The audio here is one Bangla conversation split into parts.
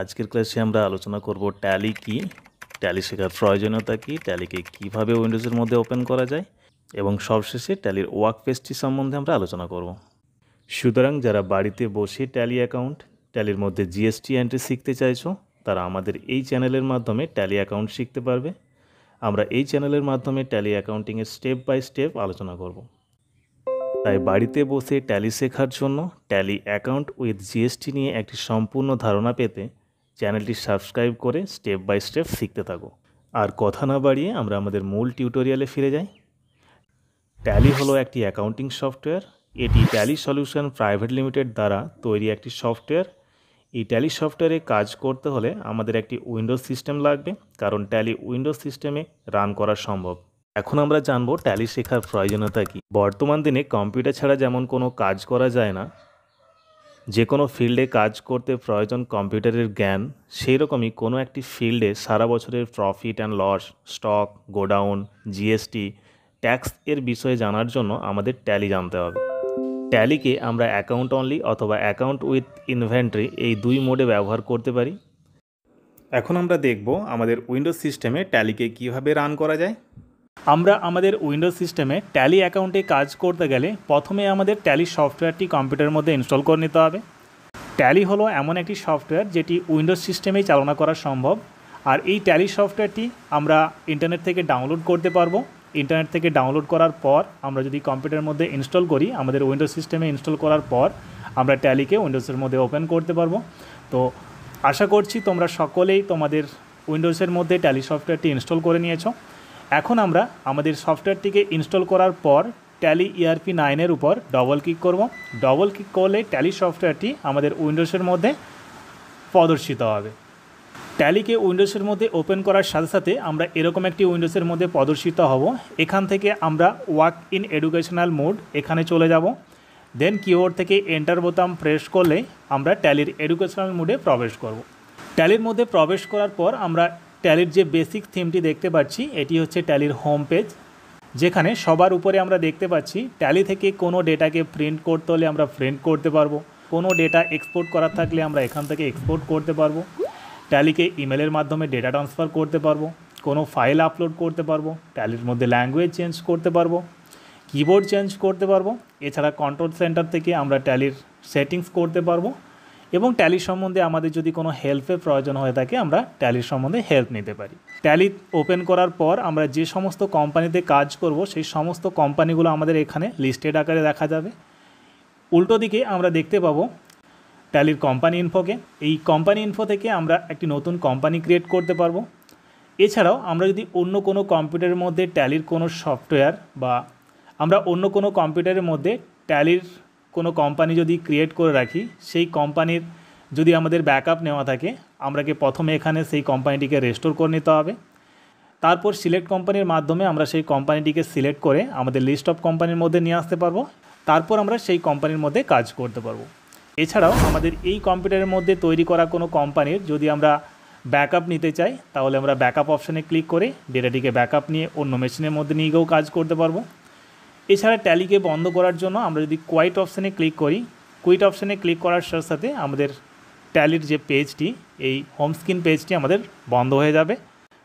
আজকের ক্লাসে আমরা আলোচনা করব ট্যালি কি, ট্যালি শেখার প্রয়োজনীয়তা কি, ট্যালিকে কিভাবে উইন্ডোজের মধ্যে ওপেন করা যায় এবং সবশেষে ট্যালির ওয়ার্ক পেজটি সম্বন্ধে আমরা আলোচনা করব। সুতরাং যারা বাড়িতে বসে ট্যালি অ্যাকাউন্ট, ট্যালির মধ্যে জিএসটি এন্ট্রি শিখতে চাইছো, তারা আমাদের এই চ্যানেলের মাধ্যমে ট্যালি অ্যাকাউন্ট শিখতে পারবে। আমরা এই চ্যানেলের মাধ্যমে ট্যালি অ্যাকাউন্টিংয়ের স্টেপ বাই স্টেপ আলোচনা করব। তাই বাড়িতে বসে ট্যালি শেখার জন্য ট্যালি অ্যাকাউন্ট উইথ জিএসটি নিয়ে একটি সম্পূর্ণ ধারণা পেতে চ্যানেলটি সাবস্ক্রাইব করে স্টেপ বাই স্টেপ শিখতে থাকো। আর কথা না বাড়িয়ে আমরা আমাদের মূল টিউটোরিয়ালে ফিরে যাই। ট্যালি হলো একটি অ্যাকাউন্টিং সফটওয়্যার। এটি ট্যালি সলিউশন প্রাইভেট লিমিটেড দ্বারা তৈরি একটি সফটওয়্যার। এই ট্যালি সফটওয়্যারে কাজ করতে হলে আমাদের একটি উইন্ডোজ সিস্টেম লাগবে, কারণ ট্যালি উইন্ডোজ সিস্টেমে রান করা সম্ভব। এখন আমরা জানবো ট্যালি শেখার প্রয়োজনীয়তা কী। বর্তমান দিনে কম্পিউটার ছাড়া যেমন কোনো কাজ করা যায় না, যে কোনো ফিল্ডে কাজ করতে প্রয়োজন কম্পিউটারের জ্ঞান, সেই রকমই কোনো একটি ফিল্ডে সারা বছরের profit and loss, stock, godown, GST, tax এর বিষয়ে জানার জন্য আমাদের ট্যালি জানতে হবে। ট্যালিকে আমরা অ্যাকাউন্ট অনলি অথবা অ্যাকাউন্ট উইথ ইনভেন্টরি এই দুই মোডে ব্যবহার করতে পারি। এখন আমরা দেখব আমাদের উইন্ডোজ সিস্টেমে ট্যালিকে কিভাবে রান করা যায়। আমরা আমাদের উইন্ডোজ সিস্টেমে ট্যালি অ্যাকাউন্টে কাজ করতে গেলে প্রথমে আমাদের ট্যালি সফটওয়্যারটি কম্পিউটারের মধ্যে ইনস্টল করে নিতে হবে। ট্যালি হলো এমন একটি সফটওয়্যার যেটি উইন্ডোজ সিস্টেমেই চালনা করা সম্ভব। আর এই ট্যালি সফটওয়্যারটি আমরা ইন্টারনেট থেকে ডাউনলোড করতে পারবো। ইন্টারনেট থেকে ডাউনলোড করার পর আমরা যদি কম্পিউটারের মধ্যে ইনস্টল করি, আমাদের উইন্ডোজ সিস্টেমে ইনস্টল করার পর আমরা ট্যালিকে উইন্ডোজের মধ্যে ওপেন করতে পারবো। তো আশা করছি তোমরা সকলেই তোমাদের উইন্ডোজের মধ্যে ট্যালি সফটওয়্যারটি ইনস্টল করে নিয়েছো। এখন আমরা আমাদের সফটওয়্যারটিকে ইনস্টল করার পর ট্যালি ERP 9 উপর ডবল ক্লিক করব। ডবল ক্লিক করলে ট্যালি সফটওয়্যারটি আমাদের উইন্ডোজের মধ্যে প্রদর্শিত হবে। ট্যালিকে উইন্ডোজের মধ্যে ওপেন করার সাথে সাথে আমরা এরকম একটি উইন্ডোজের মধ্যে প্রদর্শিত হব। এখান থেকে আমরা ওয়ার্ক ইন এডুকেশনাল মোড এখানে চলে যাব। দেন কিবোর্ড থেকে এন্টার বোতাম প্রেস করলে আমরা ট্যালির এডুকেশনাল মোডে প্রবেশ করব। ট্যালির মধ্যে প্রবেশ করার পর আমরা ট্যালির যে বেসিক থিমটি দেখতে পাচ্ছি, এটি হচ্ছে ট্যালির হোম পেজ, যেখানে সবার উপরে আমরা দেখতে পাচ্ছি ট্যালি থেকে কোনো ডেটাকে প্রিন্ট করতে হলে আমরা প্রিন্ট করতে পারবো, কোনো ডেটা এক্সপোর্ট করার থাকলে আমরা এখান থেকে এক্সপোর্ট করতে পারবো, ট্যালিকে ইমেলের মাধ্যমে ডেটা ট্রান্সফার করতে পারবো, কোনো ফাইল আপলোড করতে পারবো, ট্যালির মধ্যে ল্যাঙ্গুয়েজ চেঞ্জ করতে পারবো, কিবোর্ড চেঞ্জ করতে পারবো। এছাড়া কন্ট্রোল সেন্টার থেকে আমরা ট্যালির সেটিংস করতে পারবো এবং ট্যালি সম্বন্ধে আমাদের যদি কোনো হেল্পের প্রয়োজন হয়ে থাকে আমরা ট্যালির সম্বন্ধে হেল্প নিতে পারি। ট্যালি ওপেন করার পর আমরা যে সমস্ত কোম্পানিতে কাজ করব সেই সমস্ত কোম্পানিগুলো আমাদের এখানে লিস্টেড আকারে দেখা যাবে। উল্টো দিকে আমরা দেখতে পাবো ট্যালির কোম্পানি ইনফোকে। এই কোম্পানি ইনফো থেকে আমরা একটি নতুন কোম্পানি ক্রিয়েট করতে পারবো। এছাড়াও আমরা যদি অন্য কোনো কম্পিউটারের মধ্যে ট্যালির কোনো সফটওয়্যার বা আমরা অন্য কোনো কম্পিউটারের মধ্যে ট্যালির কোনো কোম্পানি যদি ক্রিয়েট করে রাখি, সেই কোম্পানির যদি আমাদের ব্যাকআপ নেওয়া থাকে, আমরাকে প্রথমে এখানে সেই কোম্পানিটিকে রেস্টোর করে নিতে হবে। তারপর সিলেক্ট কোম্পানির মাধ্যমে আমরা সেই কোম্পানিটিকে সিলেক্ট করে আমাদের লিস্ট অফ কোম্পানির মধ্যে নিয়ে আসতে পারবো। তারপর আমরা সেই কোম্পানির মধ্যে কাজ করতে পারবো। এছাড়াও আমাদের এই কম্পিউটারের মধ্যে তৈরি করা কোনো কোম্পানির যদি আমরা ব্যাকআপ নিতে চাই, তাহলে আমরা ব্যাকআপ অপশানে ক্লিক করে ডেটাটিকে ব্যাকআপ নিয়ে অন্য মেশিনের মধ্যে নিয়ে গিয়েও কাজ করতে পারবো। এছাড়া ট্যালিকে বন্ধ করার জন্য আমরা যদি কোয়াইট অপশানে ক্লিক করি, কুইট অপশানে ক্লিক করার সাথে সাথে আমাদের ট্যালির যে পেজটি, এই হোম স্ক্রিন পেজটি আমাদের বন্ধ হয়ে যাবে।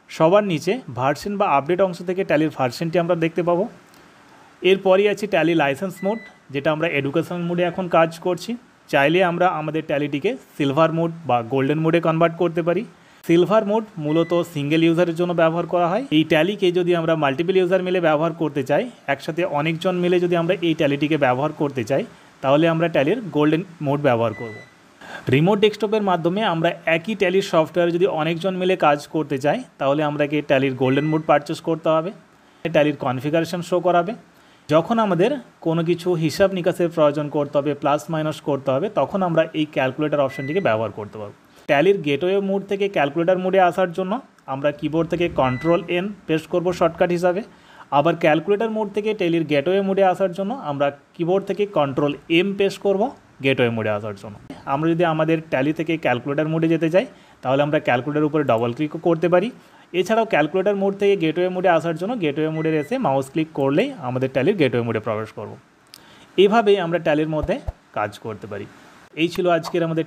সবার নিচে ভার্সন বা আপডেট অংশ থেকে ট্যালির ভার্সনটি আমরা দেখতে পাবো। এরপরই আছে ট্যালি লাইসেন্স মোড, যেটা আমরা এডুকেশনাল মোডে এখন কাজ করছি। চাইলে আমরা আমাদের ট্যালিটিকে সিলভার মোড বা গোল্ডেন মোডে কনভার্ট করতে পারি। সিলভার মোড মূলত সিঙ্গেল ইউজারের জন্য ব্যবহার করা হয়। এই ট্যালিকে যদি আমরা মাল্টিপল ইউজার মিলে ব্যবহার করতে চাই, একসাথে অনেকজন মিলে যদি আমরা এই ট্যালিটিকে ব্যবহার করতে চাই, তাহলে আমরা ট্যালির গোল্ডেন মোড ব্যবহার করব। রিমোট ডেস্কটপের মাধ্যমে আমরা একই ট্যালির সফটওয়্যার যদি অনেকজন মিলে কাজ করতে চাই, তাহলে আমরাকে ট্যালির গোল্ডেন মোড পারচেস করতে হবে। ট্যালির কনফিগারেশন শো করাবে। যখন আমাদের কোনো কিছু হিসাব নিকাশের প্রয়োজন করতে হবে, প্লাস মাইনাস করতে হবে, তখন আমরা এই ক্যালকুলেটর অপশানটিকে ব্যবহার করতে পারবো। ট্যালির গেটওয়ে মোড থেকে ক্যালকুলেটর মোডে আসার জন্য আমরা কিবোর্ড থেকে Ctrl+N প্রেস করব শর্টকাট হিসাবে। আবার ক্যালকুলেটর মোড থেকে ট্যালির গেটওয়ে মোডে আসার জন্য আমরা কিবোর্ড থেকে Ctrl+M প্রেস করব গেটওয়ে মোডে আসার জন্য। আমরা যদি আমাদের ট্যালি থেকে ক্যালকুলেটর মোডে যেতে চাই, তাহলে আমরা ক্যালকুলেটর উপরে ডবল ক্লিকও করতে পারি। এছাড়াও ক্যালকুলেটর মোড থেকে গেটওয়ে মোডে আসার জন্য গেটওয়ে মোডে এসে মাউস ক্লিক করলেই আমাদের ট্যালির গেটওয়ে মোডে প্রবেশ করব। এইভাবেই আমরা ট্যালির মধ্যে কাজ করতে পারি। এই ছিল আজকের আমাদের